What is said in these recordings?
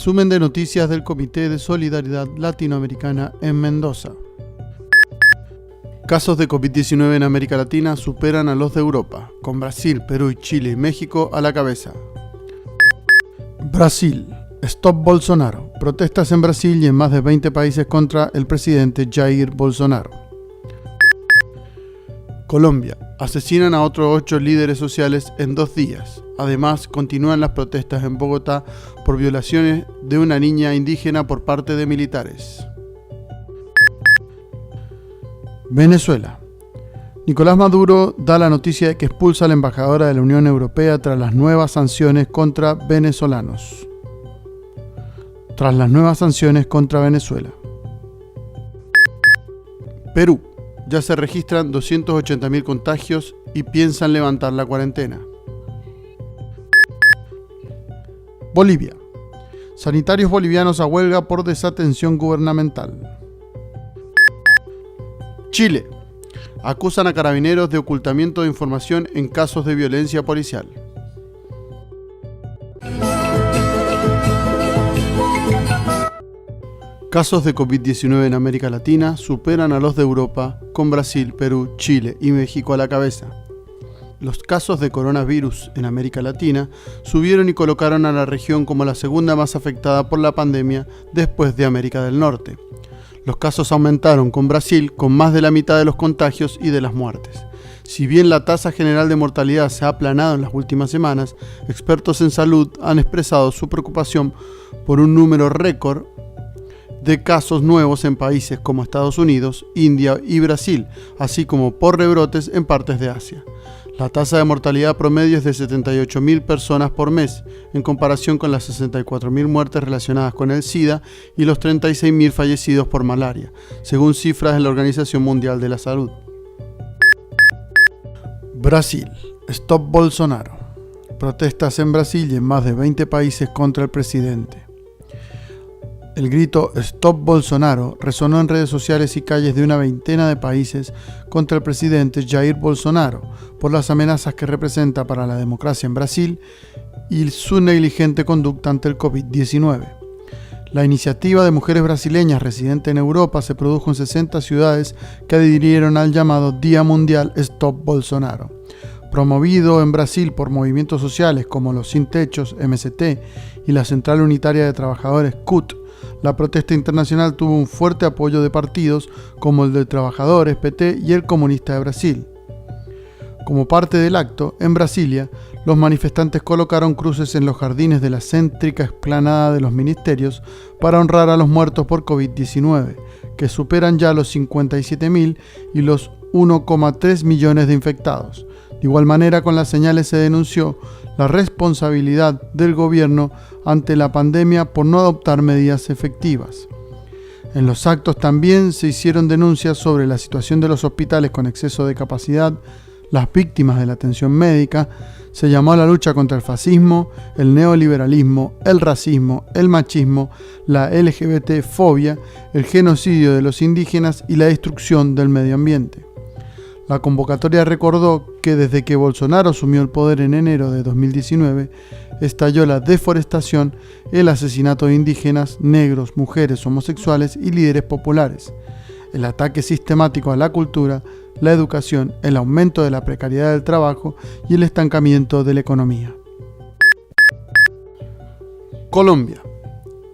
Resumen de noticias del Comité de Solidaridad Latinoamericana en Mendoza. Casos de COVID-19 en América Latina superan a los de Europa, con Brasil, Perú, Chile y México a la cabeza. Brasil. Stop Bolsonaro. Protestas en Brasil y en más de 20 países contra el presidente Jair Bolsonaro. Colombia. Asesinan a otros 8 líderes sociales en 2 días. Además, continúan las protestas en Bogotá por violaciones de una niña indígena por parte de militares. Venezuela. Nicolás Maduro da la noticia de que expulsa a la embajadora de la Unión Europea tras las nuevas sanciones contra venezolanos. Perú. Ya se registran 280.000 contagios y piensan levantar la cuarentena. Bolivia. Sanitarios bolivianos a huelga por desatención gubernamental. Chile. Acusan a carabineros de ocultamiento de información en casos de violencia policial. Casos de COVID-19 en América Latina superan a los de Europa, con Brasil, Perú, Chile y México a la cabeza. Los casos de coronavirus en América Latina subieron y colocaron a la región como la segunda más afectada por la pandemia después de América del Norte. Los casos aumentaron con Brasil, con más de la mitad de los contagios y de las muertes. Si bien la tasa general de mortalidad se ha aplanado en las últimas semanas, expertos en salud han expresado su preocupación por un número récord de casos nuevos en países como Estados Unidos, India y Brasil, así como por rebrotes en partes de Asia. La tasa de mortalidad promedio es de 78.000 personas por mes, en comparación con las 64.000 muertes relacionadas con el SIDA y los 36.000 fallecidos por malaria, según cifras de la Organización Mundial de la Salud. Brasil. Stop Bolsonaro. Protestas en Brasil y en más de 20 países contra el presidente. El grito Stop Bolsonaro resonó en redes sociales y calles de una veintena de países contra el presidente Jair Bolsonaro por las amenazas que representa para la democracia en Brasil y su negligente conducta ante el COVID-19. La iniciativa de mujeres brasileñas residentes en Europa se produjo en 60 ciudades que adhirieron al llamado Día Mundial Stop Bolsonaro. Promovido en Brasil por movimientos sociales como los Sin Techos, MST, y la Central Unitaria de Trabajadores, CUT, la protesta internacional tuvo un fuerte apoyo de partidos como el de Trabajadores, PT, y el Comunista de Brasil. Como parte del acto, en Brasilia, los manifestantes colocaron cruces en los jardines de la céntrica explanada de los ministerios para honrar a los muertos por COVID-19, que superan ya los 57.000 y los 1,3 millones de infectados. De igual manera, con las señales se denunció la responsabilidad del gobierno ante la pandemia por no adoptar medidas efectivas. En los actos también se hicieron denuncias sobre la situación de los hospitales con exceso de capacidad, las víctimas de la atención médica, se llamó a la lucha contra el fascismo, el neoliberalismo, el racismo, el machismo, la LGBT-fobia, el genocidio de los indígenas y la destrucción del medio ambiente. La convocatoria recordó que desde que Bolsonaro asumió el poder en enero de 2019, estalló la deforestación, el asesinato de indígenas, negros, mujeres, homosexuales y líderes populares, el ataque sistemático a la cultura, la educación, el aumento de la precariedad del trabajo y el estancamiento de la economía. Colombia.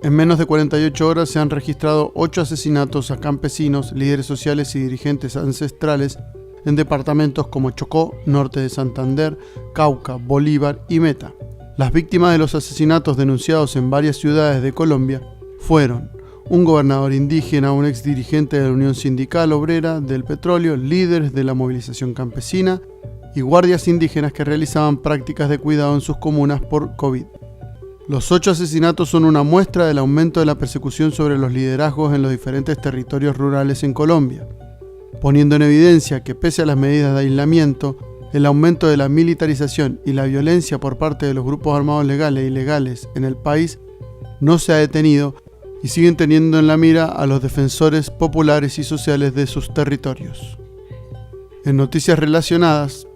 En menos de 48 horas se han registrado 8 asesinatos a campesinos, líderes sociales y dirigentes ancestrales en departamentos como Chocó, norte de Santander, Cauca, Bolívar y Meta. Las víctimas de los asesinatos denunciados en varias ciudades de Colombia fueron un gobernador indígena, un exdirigente de la Unión Sindical Obrera del Petróleo, líderes de la movilización campesina y guardias indígenas que realizaban prácticas de cuidado en sus comunas por COVID. Los 8 asesinatos son una muestra del aumento de la persecución sobre los liderazgos en los diferentes territorios rurales en Colombia, poniendo en evidencia que pese a las medidas de aislamiento, el aumento de la militarización y la violencia por parte de los grupos armados legales e ilegales en el país no se ha detenido y siguen teniendo en la mira a los defensores populares y sociales de sus territorios. En noticias relacionadas,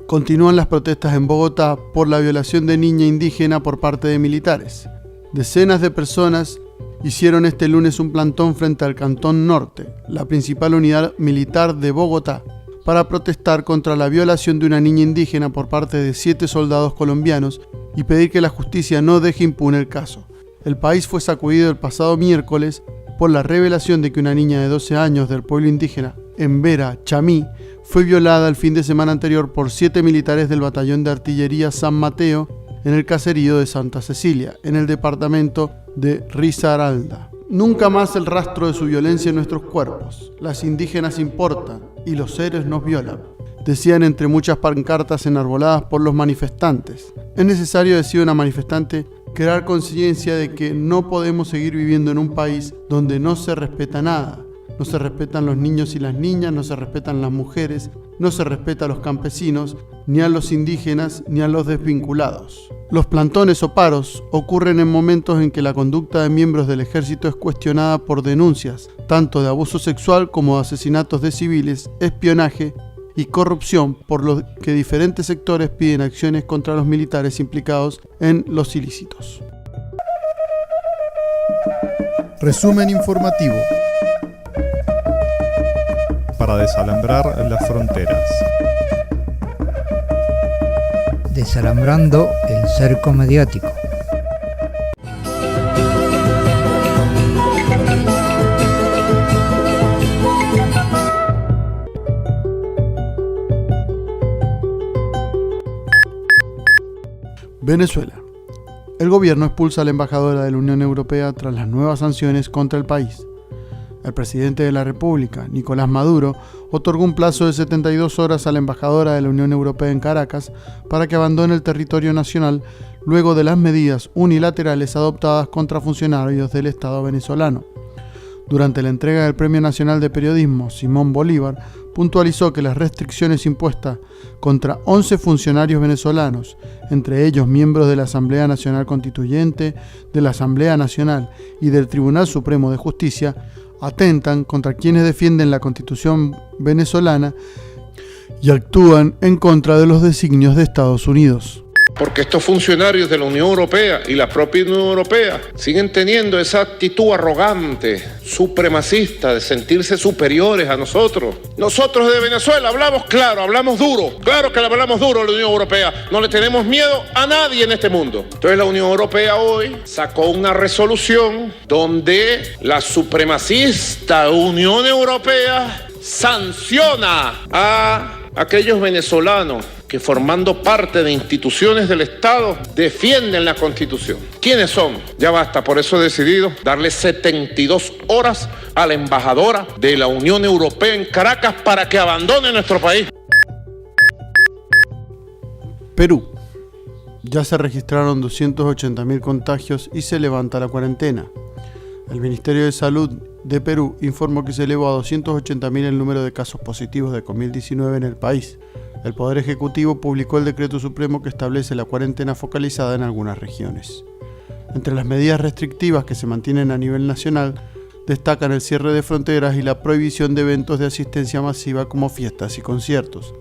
continúan las protestas en Bogotá por la violación de niña indígena por parte de militares. Decenas de personas hicieron este lunes un plantón frente al Cantón Norte, la principal unidad militar de Bogotá, para protestar contra la violación de una niña indígena por parte de 7 soldados colombianos y pedir que la justicia no deje impune el caso. El país fue sacudido el pasado miércoles por la revelación de que una niña de 12 años del pueblo indígena Embera Chamí fue violada el fin de semana anterior por 7 militares del batallón de artillería San Mateo en el caserío de Santa Cecilia, en el departamento de Risaralda. Nunca más el rastro de su violencia en nuestros cuerpos. Las indígenas importan y los seres nos violan, decían entre muchas pancartas enarboladas por los manifestantes. Es necesario, decía una manifestante, crear conciencia de que no podemos seguir viviendo en un país donde no se respeta nada. No se respetan los niños y las niñas, no se respetan las mujeres, no se respeta a los campesinos, ni a los indígenas, ni a los desvinculados. Los plantones o paros ocurren en momentos en que la conducta de miembros del ejército es cuestionada por denuncias, tanto de abuso sexual como de asesinatos de civiles, espionaje y corrupción, por lo que diferentes sectores piden acciones contra los militares implicados en los ilícitos. Resumen informativo. Para desalambrar las fronteras. Desalambrando el cerco mediático. Venezuela. El gobierno expulsa a la embajadora de la Unión Europea tras las nuevas sanciones contra el país. El presidente de la República, Nicolás Maduro, otorgó un plazo de 72 horas a la embajadora de la Unión Europea en Caracas para que abandone el territorio nacional luego de las medidas unilaterales adoptadas contra funcionarios del Estado venezolano. Durante la entrega del Premio Nacional de Periodismo, Simón Bolívar puntualizó que las restricciones impuestas contra 11 funcionarios venezolanos, entre ellos miembros de la Asamblea Nacional Constituyente, de la Asamblea Nacional y del Tribunal Supremo de Justicia, atentan contra quienes defienden la Constitución venezolana y actúan en contra de los designios de Estados Unidos. Porque estos funcionarios de la Unión Europea y la propia Unión Europea siguen teniendo esa actitud arrogante, supremacista, de sentirse superiores a nosotros. Nosotros de Venezuela hablamos claro, hablamos duro. Claro que le hablamos duro a la Unión Europea. No le tenemos miedo a nadie en este mundo. Entonces la Unión Europea hoy sacó una resolución donde la supremacista Unión Europea sanciona a aquellos venezolanos que, formando parte de instituciones del Estado, defienden la Constitución. ¿Quiénes son? Ya basta, por eso he decidido darle 72 horas a la embajadora de la Unión Europea en Caracas para que abandone nuestro país. Perú. Ya se registraron 280.000 contagios y se levanta la cuarentena. El Ministerio de Salud de Perú informó que se elevó a 280.000 el número de casos positivos de COVID-19 en el país. El Poder Ejecutivo publicó el decreto supremo que establece la cuarentena focalizada en algunas regiones. Entre las medidas restrictivas que se mantienen a nivel nacional, destacan el cierre de fronteras y la prohibición de eventos de asistencia masiva como fiestas y conciertos.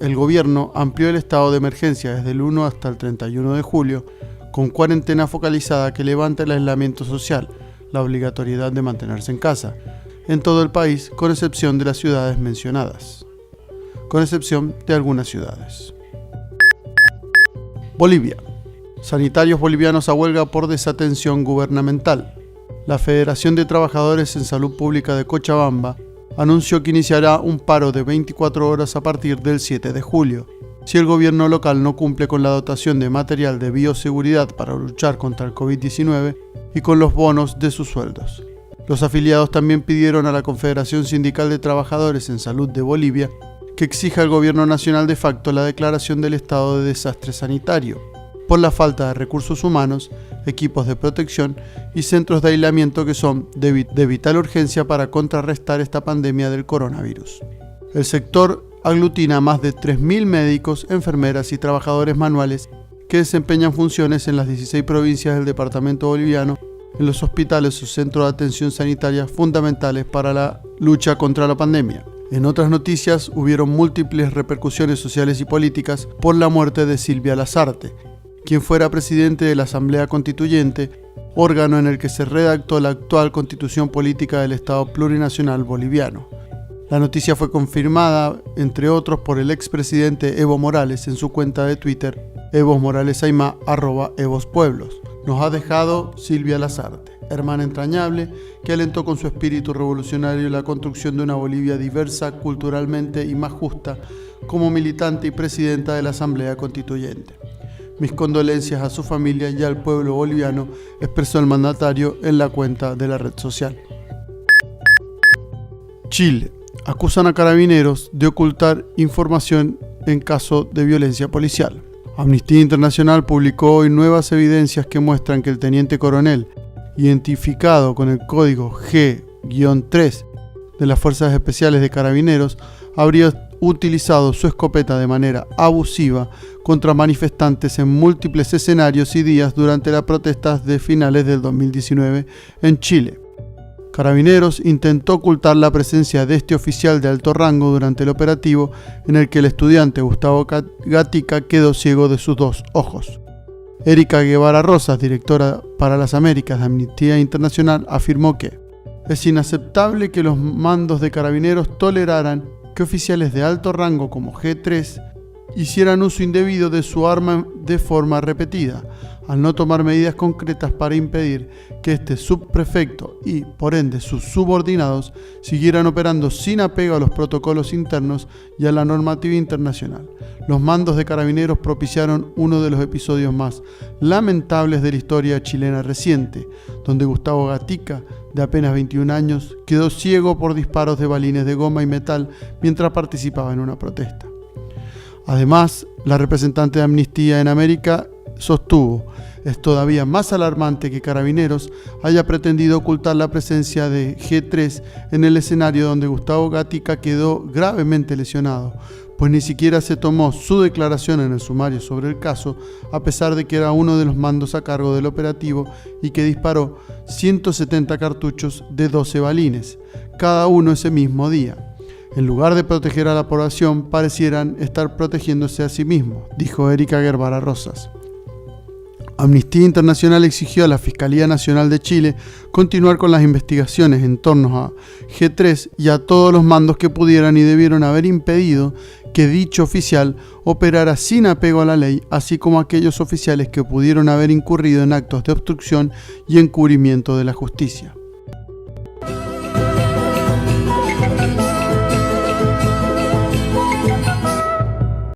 El gobierno amplió el estado de emergencia desde el 1 hasta el 31 de julio, con cuarentena focalizada que levanta el aislamiento social, la obligatoriedad de mantenerse en casa, en todo el país, con excepción de las ciudades mencionadas. Con excepción de algunas ciudades. Bolivia. Sanitarios bolivianos a huelga por desatención gubernamental. La Federación de Trabajadores en Salud Pública de Cochabamba anunció que iniciará un paro de 24 horas a partir del 7 de julio, si el gobierno local no cumple con la dotación de material de bioseguridad para luchar contra el COVID-19 y con los bonos de sus sueldos. Los afiliados también pidieron a la Confederación Sindical de Trabajadores en Salud de Bolivia que exija al gobierno nacional de facto la declaración del estado de desastre sanitario, por la falta de recursos humanos, equipos de protección y centros de aislamiento que son de vital urgencia para contrarrestar esta pandemia del coronavirus. El sector aglutina a más de 3.000 médicos, enfermeras y trabajadores manuales que desempeñan funciones en las 16 provincias del departamento boliviano, en los hospitales o centros de atención sanitaria fundamentales para la lucha contra la pandemia. En otras noticias, hubieron múltiples repercusiones sociales y políticas por la muerte de Silvia Lazarte, quien fuera presidente de la Asamblea Constituyente, órgano en el que se redactó la actual Constitución Política del Estado Plurinacional Boliviano. La noticia fue confirmada, entre otros, por el expresidente Evo Morales en su cuenta de Twitter, evosmoralesaimá, @evospueblos. Nos ha dejado Silvia Lazarte, hermana entrañable que alentó con su espíritu revolucionario la construcción de una Bolivia diversa culturalmente y más justa, como militante y presidenta de la Asamblea Constituyente. Mis condolencias a su familia y al pueblo boliviano, expresó el mandatario en la cuenta de la red social. Chile. Acusan a carabineros de ocultar información en caso de violencia policial. Amnistía Internacional publicó hoy nuevas evidencias que muestran que el teniente coronel, identificado con el código G-3 de las Fuerzas Especiales de Carabineros, habría utilizado su escopeta de manera abusiva contra manifestantes en múltiples escenarios y días durante las protestas de finales del 2019 en Chile. Carabineros intentó ocultar la presencia de este oficial de alto rango durante el operativo en el que el estudiante Gustavo Gatica quedó ciego de sus dos ojos. Erika Guevara Rosas, directora para las Américas de Amnistía Internacional, afirmó que es inaceptable que los mandos de Carabineros toleraran que oficiales de alto rango como G3 hicieran uso indebido de su arma de forma repetida, al no tomar medidas concretas para impedir que este subprefecto y, por ende, sus subordinados siguieran operando sin apego a los protocolos internos y a la normativa internacional. Los mandos de Carabineros propiciaron uno de los episodios más lamentables de la historia chilena reciente, donde Gustavo Gatica, de apenas 21 años, quedó ciego por disparos de balines de goma y metal mientras participaba en una protesta. Además, la representante de Amnistía en América sostuvo: es todavía más alarmante que Carabineros haya pretendido ocultar la presencia de G3 en el escenario donde Gustavo Gatica quedó gravemente lesionado, pues ni siquiera se tomó su declaración en el sumario sobre el caso, a pesar de que era uno de los mandos a cargo del operativo y que disparó 170 cartuchos de 12 balines, cada uno ese mismo día. En lugar de proteger a la población, parecieran estar protegiéndose a sí mismos, dijo Erika Guevara Rosas. Amnistía Internacional exigió a la Fiscalía Nacional de Chile continuar con las investigaciones en torno a G3 y a todos los mandos que pudieran y debieron haber impedido que dicho oficial operara sin apego a la ley, así como aquellos oficiales que pudieron haber incurrido en actos de obstrucción y encubrimiento de la justicia.